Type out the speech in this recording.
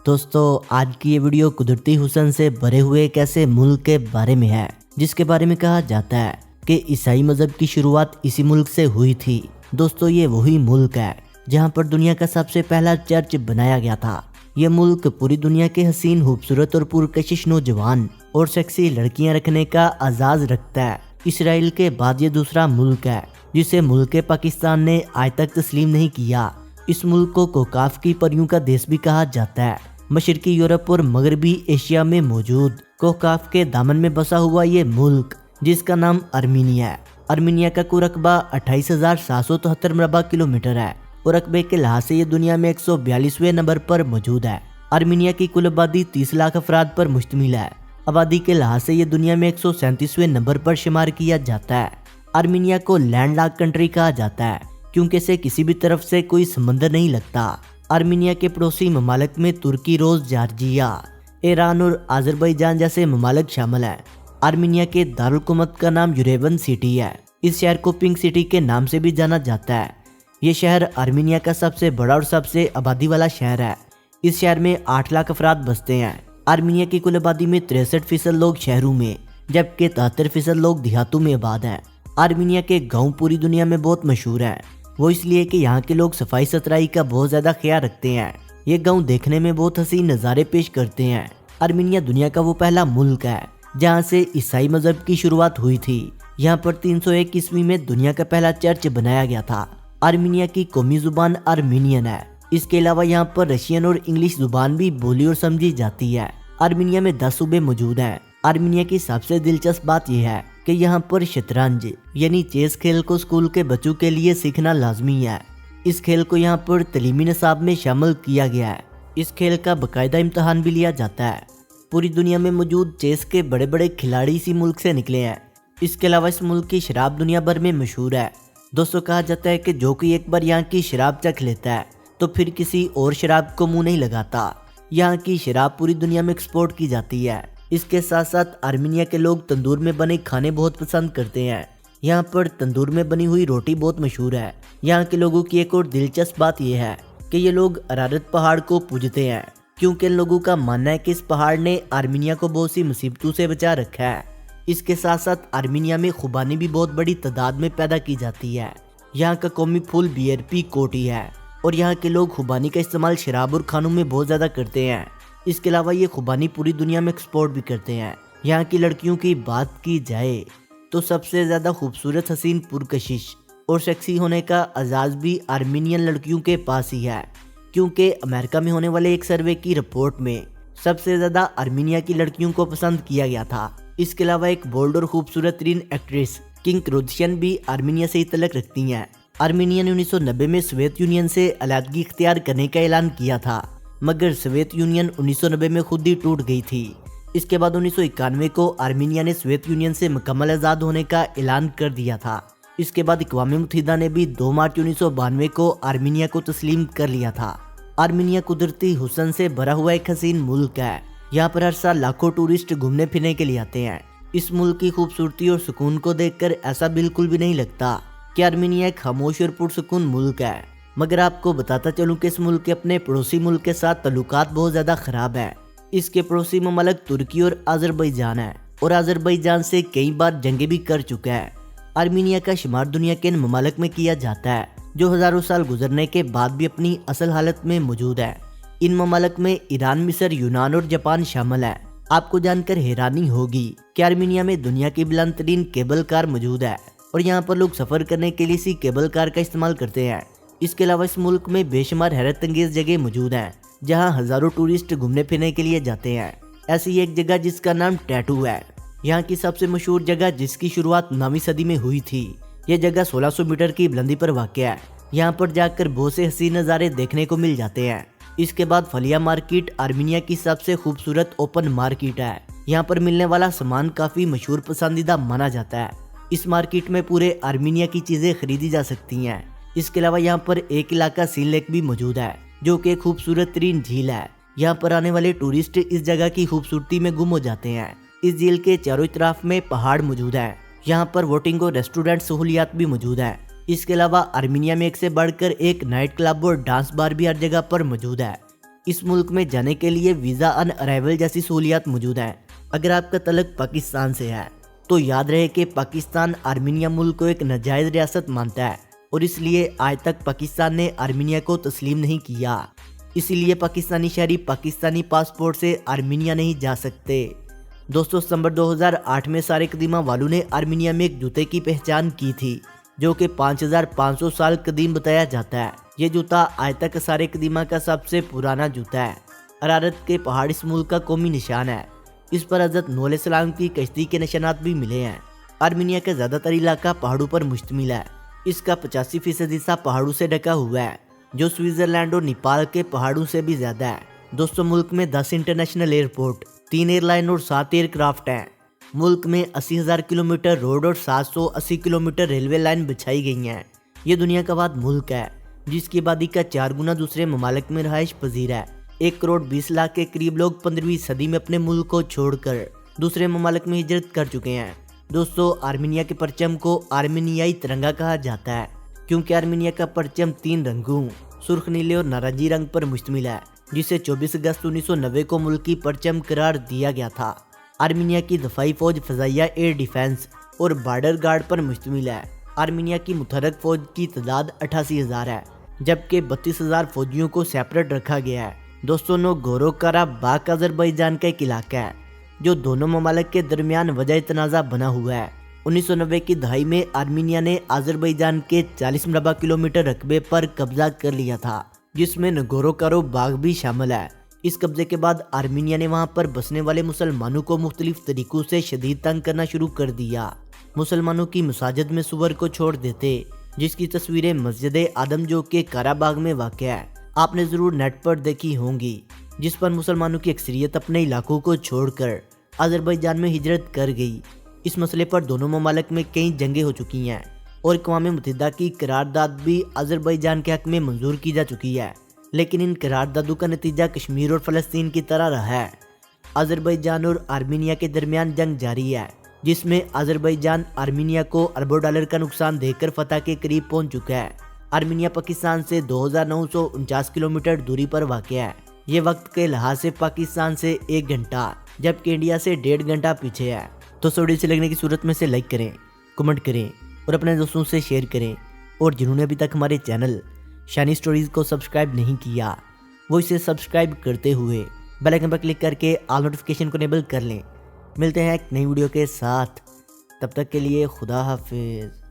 دوستو آج کی یہ ویڈیو قدرتی حسن سے بھرے ہوئے ایک ایسے ملک کے بارے میں ہے جس کے بارے میں کہا جاتا ہے کہ عیسائی مذہب کی شروعات اسی ملک سے ہوئی تھی۔ دوستو یہ وہی ملک ہے جہاں پر دنیا کا سب سے پہلا چرچ بنایا گیا تھا۔ یہ ملک پوری دنیا کے حسین، خوبصورت اور پرکشش نوجوان اور سیکسی لڑکیاں رکھنے کا اعزاز رکھتا ہے۔ اسرائیل کے بعد یہ دوسرا ملک ہے جسے ملک پاکستان نے آج تک تسلیم نہیں کیا۔ اس ملک کو کوکاف کی پریوں کا دیش بھی کہا جاتا ہے۔ مشرقی یورپ اور مغربی ایشیا میں موجود کوکاف کے دامن میں بسا ہوا یہ ملک جس کا نام ارمینیا ہے۔ ارمینیا کا کل رقبہ 28,773 مربع کلومیٹر ہے اور رقبے کے لحاظ سے یہ دنیا میں 142ویں نمبر پر موجود ہے۔ ارمینیا کی کل آبادی 30 لاکھ افراد پر مشتمل ہے۔ آبادی کے لحاظ سے یہ دنیا میں 137ویں نمبر پر شمار کیا جاتا ہے۔ ارمینیا کو لینڈ لاک کنٹری کہا جاتا ہے کیونکہ اسے کسی بھی طرف سے کوئی سمندر نہیں لگتا۔ ارمینیا کے پڑوسی ممالک میں ترکی، روس، جارجیا، ایران اور آذربائیجان جیسے ممالک شامل ہیں۔ ارمینیا کے دارالحکومت کا نام یریون سٹی ہے۔ اس شہر کو پنک سٹی کے نام سے بھی جانا جاتا ہے۔ یہ شہر ارمینیا کا سب سے بڑا اور سب سے آبادی والا شہر ہے۔ اس شہر میں 8 لاکھ افراد بستے ہیں۔ ارمینیا کی کل آبادی میں 63% لوگ شہروں میں جبکہ 73% لوگ دیہاتوں میں آباد ہیں۔ ارمینیا کے گاؤں پوری دنیا میں بہت مشہور ہیں، وہ اس لیے کہ یہاں کے لوگ صفائی ستھرائی کا بہت زیادہ خیال رکھتے ہیں۔ یہ گاؤں دیکھنے میں بہت حسین نظارے پیش کرتے ہیں۔ ارمینیا دنیا کا وہ پہلا ملک ہے جہاں سے عیسائی مذہب کی شروعات ہوئی تھی۔ یہاں پر 301 عیسوی میں دنیا کا پہلا چرچ بنایا گیا تھا۔ ارمینیا کی قومی زبان ارمینین ہے۔ اس کے علاوہ یہاں پر رشین اور انگلش زبان بھی بولی اور سمجھی جاتی ہے۔ ارمینیا میں 10 صوبے موجود ہیں۔ ارمینیا کی سب سے دلچسپ بات یہ ہے کہ یہاں پر شطرنج یعنی چیس کھیل کو اسکول کے بچوں کے لیے سیکھنا لازمی ہے۔ اس کھیل کو یہاں پر تعلیمی نصاب میں شامل کیا گیا ہے۔ اس کھیل کا باقاعدہ امتحان بھی لیا جاتا ہے۔ پوری دنیا میں موجود چیس کے بڑے بڑے کھلاڑی اسی ملک سے نکلے ہیں۔ اس کے علاوہ اس ملک کی شراب دنیا بھر میں مشہور ہے۔ دوستوں کہا جاتا ہے کہ جو کوئی ایک بار یہاں کی شراب چکھ لیتا ہے تو پھر کسی اور شراب کو منہ نہیں لگاتا۔ یہاں کی شراب پوری دنیا میں ایکسپورٹ کی جاتی ہے۔ اس کے ساتھ ساتھ ارمینیا کے لوگ تندور میں بنے کھانے بہت پسند کرتے ہیں۔ یہاں پر تندور میں بنی ہوئی روٹی بہت مشہور ہے۔ یہاں کے لوگوں کی ایک اور دلچسپ بات یہ ہے کہ یہ لوگ ارارات پہاڑ کو پوجتے ہیں کیونکہ ان لوگوں کا ماننا ہے کہ اس پہاڑ نے ارمینیا کو بہت سی مصیبتوں سے بچا رکھا ہے۔ اس کے ساتھ ساتھ ارمینیا میں خوبانی بھی بہت بڑی تعداد میں پیدا کی جاتی ہے۔ یہاں کا قومی پھول BRP کوٹی ہے اور یہاں کے لوگ خوبانی کا استعمال شراب اور کھانوں میں بہت زیادہ کرتے ہیں۔ اس کے علاوہ یہ خوبانی پوری دنیا میں ایکسپورٹ بھی کرتے ہیں۔ یہاں کی لڑکیوں کی بات کی جائے تو سب سے زیادہ خوبصورت، حسین، پرکشش اور سیکسی ہونے کا اعزاز بھی ارمینین لڑکیوں کے پاس ہی ہے کیونکہ امریکہ میں ہونے والے ایک سروے کی رپورٹ میں سب سے زیادہ ارمینیا کی لڑکیوں کو پسند کیا گیا تھا۔ اس کے علاوہ ایک بولڈ اور خوبصورت ترین ایکٹریس کنگ کردشین بھی ارمینیا سے ہی تعلق رکھتی ہیں۔ ارمینیا نے 1990 میں سوویت یونین سے علیحدگی اختیار کرنے کا اعلان کیا تھا مگر سوویت یونین 1990 میں خود ہی ٹوٹ گئی تھی۔ اس کے بعد 1991 کو ارمینیا نے سوویت یونین سے مکمل آزاد ہونے کا اعلان کر دیا تھا۔ اس کے بعد اقوام متحدہ نے بھی 2 مارچ 1992 کو ارمینیا کو تسلیم کر لیا تھا۔ ارمینیا قدرتی حسن سے بھرا ہوا ایک حسین ملک ہے۔ یہاں پر ہر سال لاکھوں ٹورسٹ گھومنے پھرنے کے لیے آتے ہیں۔ اس ملک کی خوبصورتی اور سکون کو دیکھ کر ایسا بالکل بھی نہیں لگتا کہ ارمینیا ایک خاموش اور پرسکون ملک ہے، مگر آپ کو بتاتا چلوں کہ اس ملک کے اپنے پڑوسی ملک کے ساتھ تعلقات بہت زیادہ خراب ہیں۔ اس کے پڑوسی ممالک ترکی اور آذربائیجان ہیں اور آذربائیجان سے کئی بار جنگیں بھی کر چکا ہے۔ ارمینیا کا شمار دنیا کے ان ممالک میں کیا جاتا ہے جو ہزاروں سال گزرنے کے بعد بھی اپنی اصل حالت میں موجود ہے۔ ان ممالک میں ایران، مصر، یونان اور جاپان شامل ہیں۔ آپ کو جان کر حیرانی ہوگی کہ ارمینیا میں دنیا کی بلند ترین کیبل کار موجود ہے اور یہاں پر لوگ سفر کرنے کے لیے اسی کیبل کار کا استعمال کرتے ہیں۔ اس کے علاوہ اس ملک میں بے شمار حیرت انگیز جگہ موجود ہیں جہاں ہزاروں ٹورسٹ گھومنے پھرنے کے لیے جاتے ہیں۔ ایسی ایک جگہ جس کا نام ٹیٹو ہے، یہاں کی سب سے مشہور جگہ جس کی شروعات 9ویں صدی میں ہوئی تھی۔ یہ جگہ 1600 میٹر کی بلندی پر واقع ہے۔ یہاں پر جا کر بہت سے حسین نظارے دیکھنے کو مل جاتے ہیں۔ اس کے بعد فلیا مارکیٹ ارمینیا کی سب سے خوبصورت اوپن مارکیٹ ہے۔ یہاں پر ملنے والا سامان کافی مشہور پسندیدہ مانا جاتا ہے۔ اس مارکیٹ میں پورے ارمینیا کی چیزیں خریدی جا سکتی ہیں۔ اس کے علاوہ یہاں پر ایک علاقہ سین لیک بھی موجود ہے جو کہ خوبصورت ترین جھیل ہے۔ یہاں پر آنے والے ٹورسٹ اس جگہ کی خوبصورتی میں گم ہو جاتے ہیں۔ اس جھیل کے چاروں طرف میں پہاڑ موجود ہیں۔ یہاں پر ووٹنگ اور ریسٹورنٹ سہولیات بھی موجود ہیں۔ اس کے علاوہ ارمینیا میں ایک سے بڑھ کر ایک نائٹ کلب اور ڈانس بار بھی ہر جگہ پر موجود ہے۔ اس ملک میں جانے کے لیے ویزا ان ارائیول جیسی سہولیات موجود ہیں۔ اگر آپ کا تعلق پاکستان سے ہے تو یاد رہے کہ پاکستان آرمینیا ملک کو ایک ناجائز ریاست مانتا ہے اور اس لیے آج تک پاکستان نے آرمینیا کو تسلیم نہیں کیا۔ اسی لیے پاکستانی شہری پاکستانی پاسپورٹ سے آرمینیا نہیں جا سکتے۔ دوستو، ستمبر 2008 میں سارے قدیمہ والوں نے آرمینیا میں ایک جوتے کی پہچان کی تھی جو کہ 5500 سال قدیم بتایا جاتا ہے۔ یہ جوتا آج تک سارے قدیمہ کا سب سے پرانا جوتا ہے۔ ارارات کے پہاڑ اس ملک کا قومی نشان ہے۔ اس پر حضرت نوح علیہ السلام کی کشتی کے نشانات بھی ملے ہیں۔ آرمینیا کا زیادہ تر علاقہ پہاڑوں پر مشتمل ہے۔ اس کا 85% حصہ پہاڑوں سے ڈھکا ہوا ہے جو سوئٹزرلینڈ اور نیپال کے پہاڑوں سے بھی زیادہ ہے۔ دوستو، ملک میں 10 انٹرنیشنل ایئرپورٹ، 3 ایئر لائن اور 7 ایئر کرافٹ ہیں۔ ملک میں 80,000 کلومیٹر روڈ اور 780 کلومیٹر ریلوے لائن بچھائی گئی ہیں۔ یہ دنیا کا آباد ملک ہے جس کی آبادی کا 4 گنا دوسرے ممالک میں رہائش پذیر ہے۔ 1 کروڑ 20 لاکھ کے قریب لوگ 15ویں صدی میں اپنے ملک کو چھوڑ کر دوسرے ممالک میں ہجرت کر چکے ہیں۔ دوستو، آرمینیا کے پرچم کو آرمینیائی ترنگا کہا جاتا ہے کیونکہ آرمینیا کا پرچم 3 رنگوں سرخ، نیلے اور نارنجی رنگ پر مشتمل ہے، جسے 24 اگست 1990 کو ملکی پرچم قرار دیا گیا تھا۔ آرمینیا کی دفاعی فوج فضائیہ ایئر ڈیفنس اور بارڈر گارڈ پر مشتمل ہے۔ آرمینیا کی متحرک فوج کی تعداد 88,000 ہے جبکہ 32,000 فوجیوں کو سیپریٹ رکھا گیا ہے۔ دوستو، ناگورنو قراباخ آذربائیجان کا ایک علاقہ ہے جو دونوں ممالک کے درمیان وجہ تنازع بنا ہوا ہے۔ 1990 کی دہائی میں آرمینیا نے آذربائیجان کے 40 مربع کلومیٹر رقبے پر قبضہ کر لیا تھا جس میں ناگورنو قراباخ بھی شامل ہے۔ اس قبضے کے بعد آرمینیا نے وہاں پر بسنے والے مسلمانوں کو مختلف طریقوں سے شدید تنگ کرنا شروع کر دیا۔ مسلمانوں کی مساجد میں سور کو چھوڑ دیتے، جس کی تصویریں مسجد آدم جو کہ قراباخ میں واقع ہے آپ نے ضرور نیٹ پر دیکھی ہوں گی، جس پر مسلمانوں کی اکثریت اپنے علاقوں کو چھوڑ کر آذربائیجان میں ہجرت کر گئی۔ اس مسئلے پر دونوں ممالک میں کئی جنگیں ہو چکی ہیں اور اقوام متحدہ کی قرارداد بھی آذربائیجان کے حق میں منظور کی جا چکی ہے، لیکن ان قراردادوں کا نتیجہ کشمیر اور فلسطین کی طرح رہا ہے۔ آذربائیجان اور آرمینیا کے درمیان جنگ جاری ہے جس میں آذربائیجان آرمینیا کو اربوں ڈالر کا نقصان دے کر فتح کے قریب پہنچ چکا ہے۔ آرمینیا پاکستان سے 2949 کلومیٹر دوری پر واقع ہے۔ یہ وقت کے لحاظ سے پاکستان سے 1 گھنٹہ جبکہ انڈیا سے 1.5 گھنٹہ پیچھے ہے۔ تو ویڈیو سے لگنے کی صورت میں سے لائک کریں، کمنٹ کریں اور اپنے دوستوں سے شیئر کریں، اور جنہوں نے ابھی تک ہمارے چینل شانی سٹوریز کو سبسکرائب نہیں کیا وہ اسے سبسکرائب کرتے ہوئے بیل آئکن پر کلک کر کے آل نوٹیفیکیشن کو انیبل کر لیں۔ ملتے ہیں ایک نئی ویڈیو کے ساتھ، تب تک کے لیے خدا حافظ۔